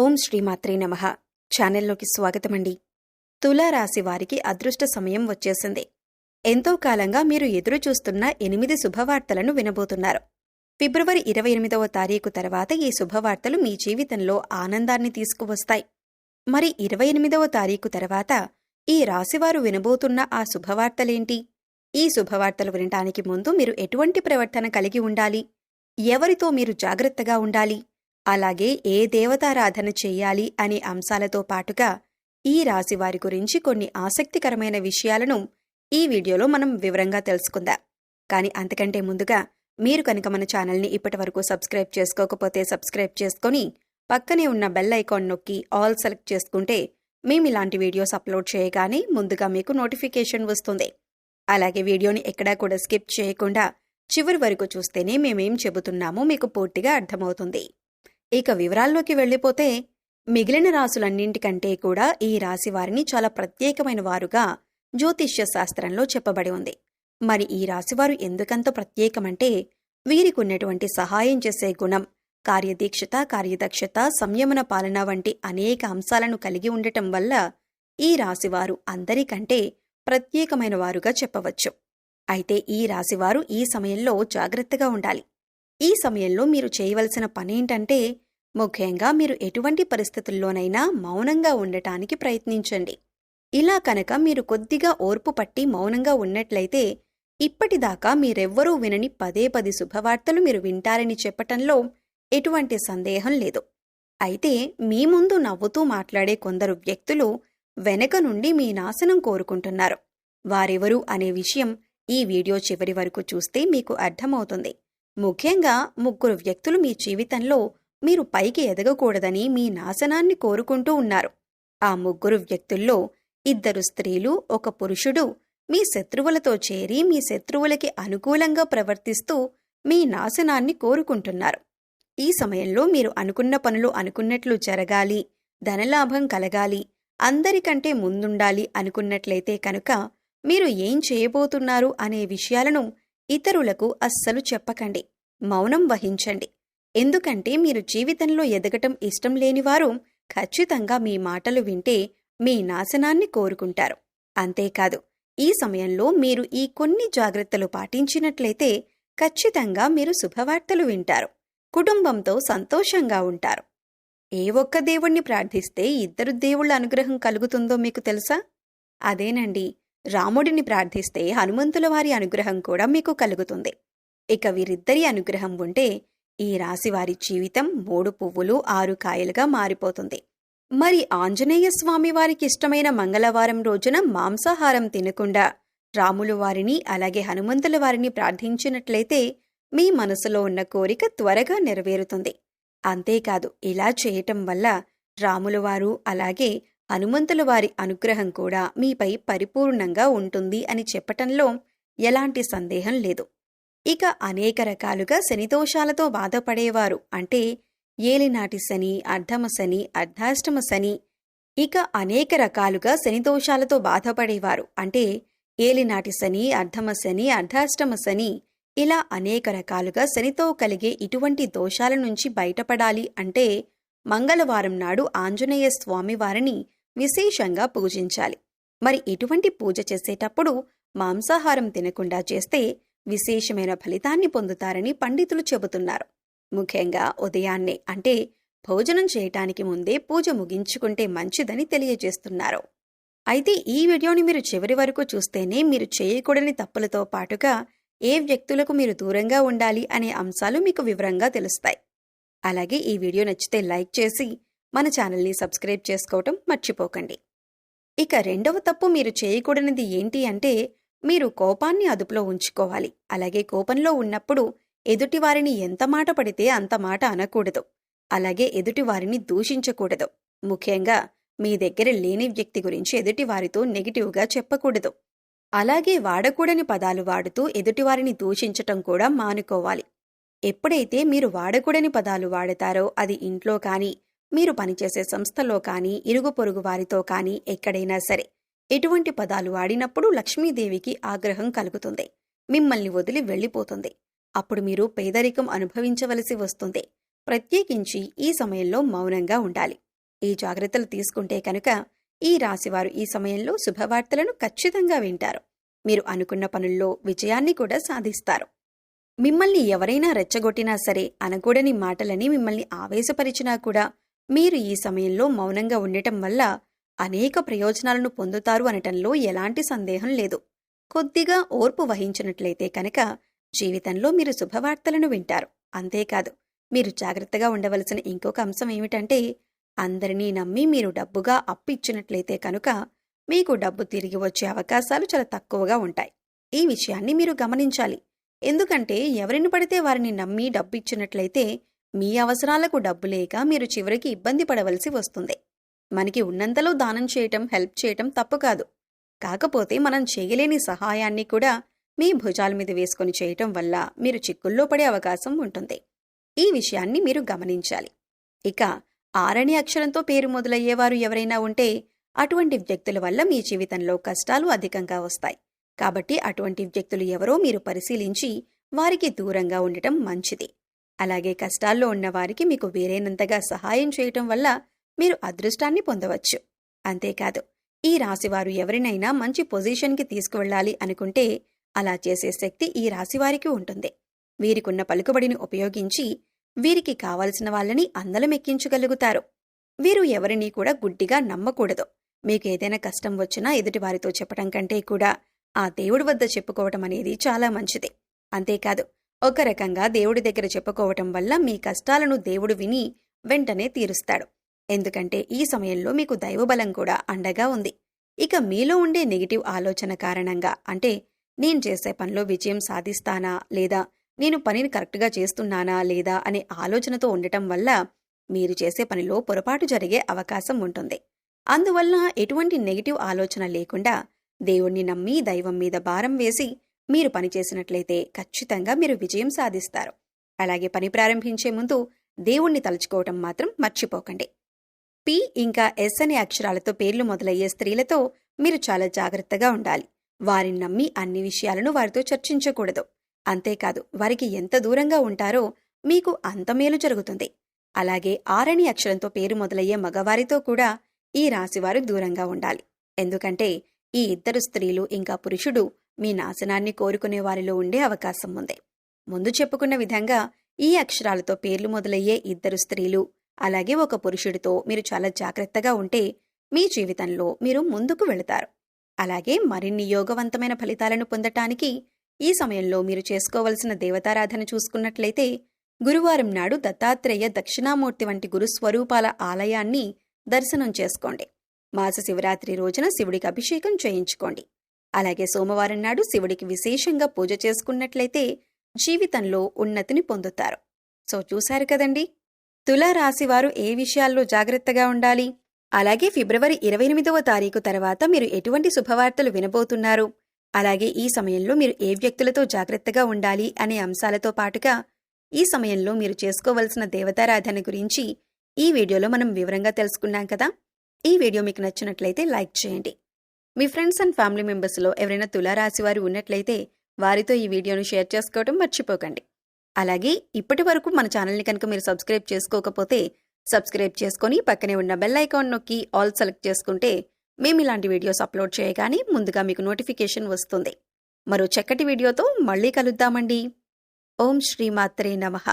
ఓం శ్రీమాత్రే నమః. ఛానల్లోకి స్వాగతమండి. తులారాశి వారికి అదృష్ట సమయం వచ్చేసింది. ఎంతో కాలంగా మీరు ఎదురుచూస్తున్న 8 శుభవార్తలను వినబోతున్నారు. ఫిబ్రవరి 28వ తారీఖు తర్వాత ఈ శుభవార్తలు మీ జీవితంలో ఆనందాన్ని తీసుకువస్తాయి. మరి 28వ తారీఖు తర్వాత ఈ రాశివారు వినబోతున్న ఆ శుభవార్తలేంటి? ఈ శుభవార్తలు వినటానికి ముందు మీరు ఎటువంటి ప్రవర్తన కలిగి ఉండాలి? ఎవరితో మీరు జాగ్రత్తగా ఉండాలి? అలాగే ఏ దేవతారాధన చెయ్యాలి అనే అంశాలతో పాటుగా ఈ రాశివారి గురించి కొన్ని ఆసక్తికరమైన విషయాలను ఈ వీడియోలో మనం వివరంగా తెలుసుకుందాం. కానీ అంతకంటే ముందుగా మీరు కనుక మన ఛానల్ని ఇప్పటివరకు సబ్స్క్రైబ్ చేసుకోకపోతే సబ్స్క్రైబ్ చేసుకొని పక్కనే ఉన్న బెల్ ఐకాన్ నొక్కి ఆల్ సెలెక్ట్ చేసుకుంటే మేమిలాంటి వీడియోస్ అప్లోడ్ చేయగానే ముందుగా మీకు నోటిఫికేషన్ వస్తుంది. అలాగే వీడియోని ఎక్కడా కూడా స్కిప్ చేయకుండా చివరి వరకు చూస్తేనే మేమేం చెబుతున్నామో మీకు పూర్తిగా అర్థమవుతుంది. ఇక వివరాల్లోకి వెళ్ళిపోతే మిగిలిన రాసులన్నింటికంటే కూడా ఈ రాశి వారిని చాలా ప్రత్యేకమైన వారుగా జ్యోతిష్య శాస్త్రంలో చెప్పబడి ఉంది. మరి ఈ రాశివారు ఎందుకంత ప్రత్యేకమంటే వీరికి ఉన్నటువంటి సహాయం చేసే గుణం, కార్యదీక్షత, కార్యదక్షత, సంయమన పాలన వంటి అనేక అంశాలను కలిగి ఉండటం వల్ల ఈ రాశివారు అందరికంటే ప్రత్యేకమైన వారుగా చెప్పవచ్చు. అయితే ఈ రాశివారు ఈ సమయంలో జాగ్రత్తగా ఉండాలి. ఈ సమయంలో మీరు చేయవలసిన పనేంటంటే ముఖ్యంగా మీరు ఎటువంటి పరిస్థితుల్లోనైనా మౌనంగా ఉండటానికి ప్రయత్నించండి. ఇలా కనుక మీరు కొద్దిగా ఓర్పు పట్టి మౌనంగా ఉన్నట్లయితే ఇప్పటిదాకా మీరెవ్వరూ వినని 10 శుభవార్తలు మీరు వింటారని చెప్పటంలో ఎటువంటి సందేహం లేదు. అయితే మీ ముందు నవ్వుతూ మాట్లాడే కొందరు వ్యక్తులు వెనక నుండి మీ నాశనం కోరుకుంటున్నారు. వారెవరు అనే విషయం ఈ వీడియో చివరి వరకు చూస్తే మీకు అర్థమవుతుంది. ముఖ్యంగా 3 వ్యక్తులు మీ జీవితంలో మీరు పైకి ఎదగకూడదని మీ నాశనాన్ని కోరుకుంటూ ఉన్నారు. ఆ 3 వ్యక్తుల్లో 2 స్త్రీలు, 1 పురుషుడు మీ శత్రువులతో చేరి మీ శత్రువులకి అనుకూలంగా ప్రవర్తిస్తూ మీ నాశనాన్ని కోరుకుంటున్నారు. ఈ సమయంలో మీరు అనుకున్న పనులు అనుకున్నట్లు జరగాలి, ధనలాభం కలగాలి, అందరికంటే ముందుండాలి అనుకున్నట్లయితే కనుక మీరు ఏం చేయబోతున్నారు అనే విషయాలను ఇతరులకు అస్సలు చెప్పకండి. మౌనం వహించండి. ఎందుకంటే మీరు జీవితంలో ఎదగటం ఇష్టం లేనివారు ఖచ్చితంగా మీ మాటలు వింటే మీ నాశనాన్ని కోరుకుంటారు. అంతేకాదు, ఈ సమయంలో మీరు ఈ కొన్ని జాగ్రత్తలు పాటించినట్లయితే ఖచ్చితంగా మీరు శుభవార్తలు వింటారు. కుటుంబంతో సంతోషంగా ఉంటారు. ఏ ఒక్క దేవుణ్ణి ప్రార్థిస్తే 2 దేవుళ్ల అనుగ్రహం కలుగుతుందో మీకు తెలుసా? అదేనండి, రాముడిని ప్రార్థిస్తే హనుమంతుల వారి అనుగ్రహం కూడా మీకు కలుగుతుంది. ఇక వీరిద్దరి అనుగ్రహం ఉంటే ఈ రాశివారి జీవితం 3 పువ్వులు 6 కాయలుగా మారిపోతుంది. మరి ఆంజనేయ స్వామి వారికి ఇష్టమైన మంగళవారం రోజున మాంసాహారం తినకుండా రాములు వారిని అలాగే హనుమంతుల వారిని ప్రార్థించినట్లయితే మీ మనసులో ఉన్న కోరిక త్వరగా నెరవేరుతుంది. అంతేకాదు, ఇలా చేయటం వల్ల రాములవారు అలాగే హనుమంతుల వారి అనుగ్రహం కూడా మీపై పరిపూర్ణంగా ఉంటుంది అని చెప్పటంలో ఎలాంటి సందేహం లేదు. ఇక అనేక రకాలుగా శనిదోషాలతో బాధపడేవారు అంటే ఏలినాటి శని, అర్ధమ శని, అర్ధాష్టమ శని, ఇక అనేక రకాలుగా శనిదోషాలతో బాధపడేవారు అంటే ఏలినాటి శని, అర్ధమ శని, అర్ధాష్టమ శని, ఇలా అనేక రకాలుగా శనితో కలిగే ఇటువంటి దోషాల నుంచి బయటపడాలి అంటే మంగళవారం నాడు ఆంజనేయ స్వామి వారిని విశేషంగా పూజించాలి. మరి ఇటువంటి పూజ చేసేటప్పుడు మాంసాహారం తినకుండా చేస్తే విశేషమైన ఫలితాన్ని పొందుతారని పండితులు చెబుతున్నారు. ముఖ్యంగా ఉదయాన్నే అంటే భోజనం చేయటానికి ముందే పూజ ముగించుకుంటే మంచిదని తెలియజేస్తున్నారు. అయితే ఈ వీడియోని మీరు చివరి వరకు చూస్తేనే మీరు చేయకూడని తప్పులతో పాటుగా ఏ వ్యక్తులకు మీరు దూరంగా ఉండాలి అనే అంశాలు మీకు వివరంగా తెలుస్తాయి. అలాగే ఈ వీడియో నచ్చితే లైక్ చేసి మన ఛానల్ని సబ్స్క్రైబ్ చేసుకోవటం మర్చిపోకండి. ఇక 2వ తప్పు మీరు చేయకూడనిది ఏంటి అంటే మీరు కోపాన్ని అదుపులో ఉంచుకోవాలి. అలాగే కోపంలో ఉన్నప్పుడు ఎదుటివారిని ఎంత మాట పడితే అంత మాట అనకూడదు. అలాగే ఎదుటివారిని దూషించకూడదు. ముఖ్యంగా మీ దగ్గర లేని వ్యక్తి గురించి ఎదుటివారితో నెగిటివ్గా చెప్పకూడదు. అలాగే వాడకూడని పదాలు వాడుతూ ఎదుటివారిని దూషించటం కూడా మానుకోవాలి. ఎప్పుడైతే మీరు వాడకూడని పదాలు వాడతారో అది ఇంట్లో కానీ, మీరు పనిచేసే సంస్థలో కానీ, ఇరుగు పొరుగు వారితో కానీ ఎక్కడైనా సరే ఎటువంటి పదాలు వాడినప్పుడు లక్ష్మీదేవికి ఆగ్రహం కలుగుతుంది. మిమ్మల్ని వదిలి వెళ్ళిపోతుంది. అప్పుడు మీరు పేదరికం అనుభవించవలసి వస్తుంది. ప్రత్యేకించి ఈ సమయంలో మౌనంగా ఉండాలి. ఈ జాగ్రత్తలు తీసుకుంటే కనుక ఈ రాశివారు ఈ సమయంలో శుభవార్తలను ఖచ్చితంగా వింటారు. మీరు అనుకున్న పనుల్లో విజయాన్ని కూడా సాధిస్తారు. మిమ్మల్ని ఎవరైనా రెచ్చగొట్టినా సరే, అనకూడని మాటలని మిమ్మల్ని ఆవేశపరిచినా కూడా మీరు ఈ సమయంలో మౌనంగా ఉండటం వల్ల అనేక ప్రయోజనాలను పొందుతారు అనటంలో ఎలాంటి సందేహం లేదు. కొద్దిగా ఓర్పు వహించినట్లయితే కనుక జీవితంలో మీరు శుభవార్తలను వింటారు. అంతేకాదు, మీరు జాగ్రత్తగా ఉండవలసిన ఇంకొక అంశం ఏమిటంటే, అందరినీ నమ్మి మీరు డబ్బుగా అప్పు ఇచ్చినట్లయితే కనుక మీకు డబ్బు తిరిగి వచ్చే అవకాశాలు చాలా తక్కువగా ఉంటాయి. ఈ విషయాన్ని మీరు గమనించాలి. ఎందుకంటే ఎవరిని పడితే వారిని నమ్మి డబ్బు ఇచ్చినట్లయితే మీ అవసరాలకు డబ్బు లేక మీరు చివరికి ఇబ్బంది పడవలసి వస్తుంది. మనకి ఉన్నంతలో దానం చేయటం, హెల్ప్ చేయటం తప్పు కాదు. కాకపోతే మనం చేయలేని సహాయాన్ని కూడా మీ భుజాల మీద వేసుకొని చేయటం వల్ల మీరు చిక్కుల్లో పడే అవకాశం ఉంటుంది. ఈ విషయాన్ని మీరు గమనించాలి. ఇక 6 అనే అక్షరంతో పేరు మొదలయ్యేవారు ఎవరైనా ఉంటే అటువంటి వ్యక్తుల వల్ల మీ జీవితంలో కష్టాలు అధికంగా వస్తాయి. కాబట్టి అటువంటి వ్యక్తులు ఎవరో మీరు పరిశీలించి వారికి దూరంగా ఉండటం మంచిది. అలాగే కష్టాల్లో ఉన్నవారికి మీకు వీలైనంతగా సహాయం చేయటం వల్ల మీరు అదృష్టాన్ని పొందవచ్చు. అంతేకాదు, ఈ రాశివారు ఎవరినైనా మంచి పొజిషన్కి తీసుకువెళ్ళాలి అనుకుంటే అలా చేసే శక్తి ఈ రాశివారికి ఉంటుంది. వీరికున్న పలుకుబడిని ఉపయోగించి వీరికి కావలసిన వాళ్ళని అందలమెక్కించగలుగుతారు. వీరు ఎవరినీ కూడా గుడ్డిగా నమ్మకూడదు. మీకు ఏదైనా కష్టం వచ్చినా ఎదుటివారితో చెప్పడం కంటే కూడా ఆ దేవుడి వద్ద చెప్పుకోవటం అనేది చాలా మంచిది. అంతేకాదు, ఒక రకంగా దేవుడి దగ్గర చెప్పుకోవటం వల్ల మీ కష్టాలను దేవుడు విని వెంటనే తీరుస్తాడు. ఎందుకంటే ఈ సమయంలో మీకు దైవబలం కూడా అండగా ఉంది. ఇక మీలో ఉండే నెగిటివ్ ఆలోచన కారణంగా, అంటే నేను చేసే పనిలో విజయం సాధిస్తానా లేదా, నేను పనిని కరెక్ట్గా చేస్తున్నానా లేదా అనే ఆలోచనతో ఉండటం వల్ల మీరు చేసే పనిలో పొరపాటు జరిగే అవకాశం ఉంటుంది. అందువల్ల ఎటువంటి నెగిటివ్ ఆలోచన లేకుండా దేవుణ్ణి నమ్మి దైవం మీద భారం వేసి మీరు పనిచేసినట్లయితే ఖచ్చితంగా మీరు విజయం సాధిస్తారు. అలాగే పని ప్రారంభించే ముందు దేవుణ్ణి తలుచుకోవటం మాత్రం మర్చిపోకండి. పి ఇంకా ఎస్ అనే అక్షరాలతో పేర్లు మొదలయ్యే స్త్రీలతో మీరు చాలా జాగ్రత్తగా ఉండాలి. వారిని నమ్మి అన్ని విషయాలను వారితో చర్చించకూడదు. అంతేకాదు, వారికి ఎంత దూరంగా ఉంటారో మీకు అంత మేలు జరుగుతుంది. అలాగే 6 అనే అక్షరంతో పేరు మొదలయ్యే మగవారితో కూడా ఈ రాశివారు దూరంగా ఉండాలి. ఎందుకంటే ఈ ఇద్దరు స్త్రీలు ఇంకా పురుషుడు మీ నాశనాన్ని కోరుకునే వారిలో ఉండే అవకాశం ఉంది. ముందు చెప్పుకున్న విధంగా ఈ అక్షరాలతో పేర్లు మొదలయ్యే ఇద్దరు స్త్రీలు అలాగే ఒక పురుషుడితో మీరు చాలా జాగ్రత్తగా ఉంటే మీ జీవితంలో మీరు ముందుకు వెళతారు. అలాగే మరిన్ని యోగవంతమైన ఫలితాలను పొందటానికి ఈ సమయంలో మీరు చేసుకోవలసిన దేవతారాధన చూసుకున్నట్లయితే గురువారం నాడు దత్తాత్రేయ దక్షిణామూర్తి వంటి గురుస్వరూపాల ఆలయాన్ని దర్శనం చేసుకోండి. మాస శివరాత్రి రోజున శివుడికి అభిషేకం చేయించుకోండి. అలాగే సోమవారం నాడు శివుడికి విశేషంగా పూజ చేసుకున్నట్లయితే జీవితంలో ఉన్నతిని పొందుతారు. సో చూశారు కదండి, తులారాశివారు ఏ విషయాల్లో జాగ్రత్తగా ఉండాలి, అలాగే ఫిబ్రవరి 28వ తారీఖు తర్వాత మీరు ఎటువంటి శుభవార్తలు వినబోతున్నారు, అలాగే ఈ సమయంలో మీరు ఏ వ్యక్తులతో జాగ్రత్తగా ఉండాలి అనే అంశాలతో పాటుగా ఈ సమయంలో మీరు చేసుకోవలసిన దేవతారాధన గురించి ఈ వీడియోలో మనం వివరంగా తెలుసుకున్నాం కదా. ఈ వీడియో మీకు నచ్చినట్లయితే లైక్ చేయండి. మీ ఫ్రెండ్స్ అండ్ ఫ్యామిలీ మెంబర్స్లో ఎవరైనా తులారాశి వారు ఉన్నట్లయితే వారితో ఈ వీడియోను షేర్ చేసుకోవడం మర్చిపోకండి. అలాగే ఇప్పటి వరకు మన ఛానల్ని కనుక మీరు సబ్స్క్రైబ్ చేసుకోకపోతే సబ్స్క్రైబ్ చేసుకొని పక్కనే ఉన్న బెల్ ఐకాన్ నొక్కి ఆల్ సెలెక్ట్ చేసుకుంటే మేము ఇలాంటి వీడియోస్ అప్లోడ్ చేయగానే ముందుగా మీకు నోటిఫికేషన్ వస్తుంది. మరో చక్కటి వీడియోతో మళ్ళీ కలుద్దామండి. ఓం శ్రీమాత్రే నమః.